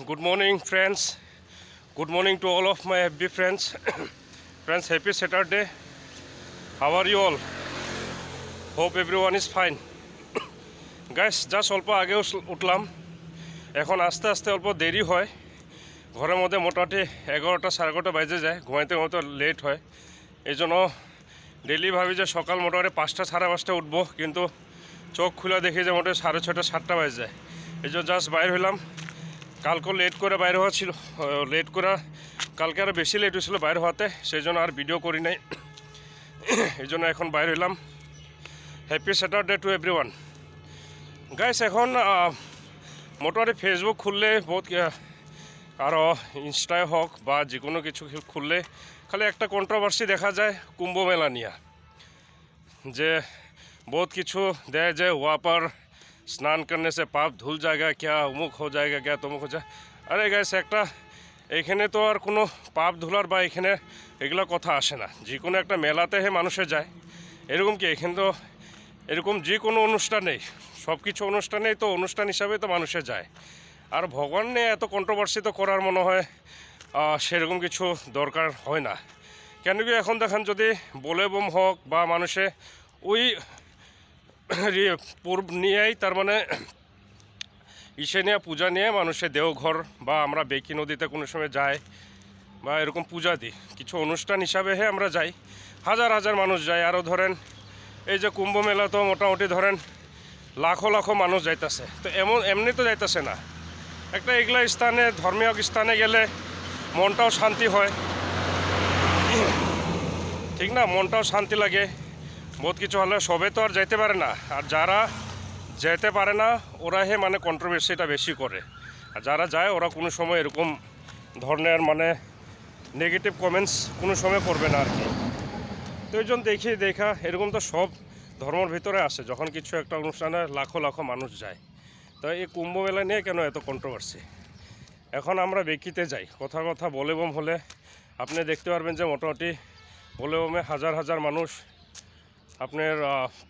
Good morning, friends. Good morning to all of my FB friends. Friends, happy Saturday. How are you all? Hope everyone is fine. Guys, just অল্প আগে উঠলাম। এখন আস্তে আস্তে অল্প দেরি হয়। ঘরের মধ্যে মোটামুটি 11টা 11:30 বাজে যায়, ঘুমাইতে ঘুমাইতে লেট হয়। এই জন্য ডেলি ভাবি যে সকাল মোটামুটি 5টা 5:30 উঠবো, কিন্তু চোখ খুলে দেখি যে মোটামুটি 6:30 7টা বাজে যায়। এই জন্য জাস্ট বাইর হইলাম। কালকে লেট করে বাইরে হওয়া ছিল, লেট করা কালকে আরও বেশি লেট হয়েছিল বাইরে হওয়াতে, সেই জন্য আর ভিডিও করি নাই। এই জন্য এখন বাইরে হইলাম। Happy Saturday to everyone. Guys, এখন মোটামুটি ফেসবুক খুললে বহুত, আরও ইনস্টায় হোক বা যে কোনো কিছু খুললে খালি একটা কন্ট্রোভার্সি দেখা যায় কুম্ভ মেলা নিয়ে, যে बहुत কিছু দেয় যে वहाँ पर स्नान करने से पाप धुल जाएगा क्या, অমুক हो जाएगा क्या, তমুক हो जाए। আরে গাইস, একটা এখানে তো আর কোনো পাপ ধুলার বা এখানে এগুলো কথা আসে না। যে কোনো একটা মেলাতে মানুষে যায়, এরকম কি এখানে তো এরকম যে কোনো অনুষ্ঠান নেই, সব কিছু অনুষ্ঠানেই তো অনুষ্ঠান হিসাবে তো মানুষে যায়। আর ভগবান নিয়ে এত কন্ট্রোভার্সি তো করার মনে হয় সেরকম কিছু দরকার হয় না। কেন কি এখন দেখেন, যদি বলে বোম হোক বা মানুষে ওই পূর্ব নিয়েই, তার মানে ইসে নিয়ে পূজা নিয়ে মানুষের দেওঘর বা আমরা বেকি নদীতে কোনো সময় যাই বা এরকম পূজা দিই, কিছু অনুষ্ঠান হিসাবে আমরা যাই, হাজার হাজার মানুষ যায়। আরও ধরেন এই যে কুম্ভ মেলা, তো মোটামুটি ধরেন লাখো লাখো মানুষ যাইতেছে। তো এমনি তো যাইতেছে না, একটা এগুলা স্থানে, ধর্মীয় স্থানে গেলে মনটাও শান্তি হয়, ঠিক না? মনটাও শান্তি লাগে। বহুত কিছু হলে সবে তো আর যাইতে পারে না, আর যারা যেতে পারে না ওরা মানে কন্ট্রোভার্সিটা বেশি করে। আর যারা যায় ওরা কোনো সময় এরকম ধরনের মানে নেগেটিভ কমেন্টস কোনো সময় করবে না আর কি। তো এই জন্য দেখা এরকম তো সব ধর্মের ভিতরে আসে, যখন কিছু একটা অনুষ্ঠানে লাখো লাখো মানুষ যায়। তো এই কুম্ভ মেলা নিয়ে কেন এত কন্ট্রোভার্সি? এখন আমরা বেকিতে যাই, কথা বলে বম হলে আপনি দেখতে পারবেন যে মোটামুটি বলে বমে হাজার হাজার মানুষ আপনার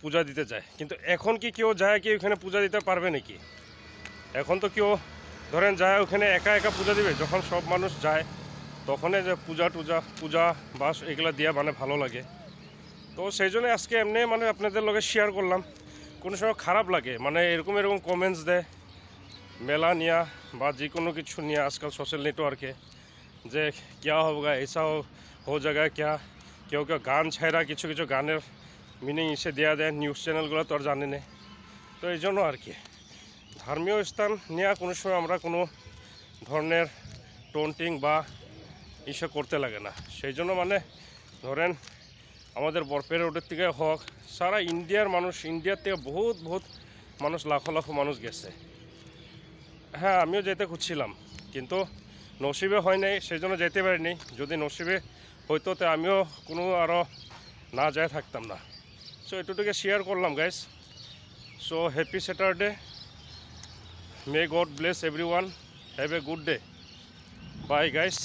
পূজা দিতে যায়। কিন্তু এখন কি কেউ যায় কি ওখানে পূজা দিতে পারবে নাকি? এখন তো কেউ ধরেন যায় ওখানে একা একা পূজা দিবে? যখন সব মানুষ যায় তখনই যে পূজা বাস এগুলো দিয়ে মানে ভালো লাগে। তো সেই জন্য আজকে এমনি মানে আপনাদের লগে শেয়ার করলাম। কোনো সময় খারাপ লাগে, মানে এরকম কমেন্টস দেয় মেলা নিয়ে বা যে কোনো কিছু নিয়ে আজকাল সোশ্যাল নেটওয়ার্কে, যে क्या होगा ऐसा हो जाएगा क्या, কেউ গান ছাইরা কিছু কিছু গানের মিনিং এসে দেওয়া দেয়, নিউজ চ্যানেলগুলো তো আর জানে না। তো এই জন্য আর কি ধর্মীয় স্থান নিয়ে কোনো সময় আমরা কোনো ধরনের টোন্টিং বা ইসে করতে লাগে না। সেই জন্য মানে ধরেন আমাদের বরপের রোডের থেকে হোক, সারা ইন্ডিয়ার মানুষ, ইন্ডিয়ার থেকে বহুত মানুষ, লাখো লাখো মানুষ গেছে। হ্যাঁ, আমিও যেতে খুঁজছিলাম, কিন্তু নসিবে হয় নাই, সেই জন্য যেতে পারিনি। যদি নসিবে হইতো তো আমিও কোনো আরও না যায় থাকতাম না। সো এটুকুকে শেয়ার করলাম guys. So happy Saturday, may God bless everyone, have a good day, bye guys.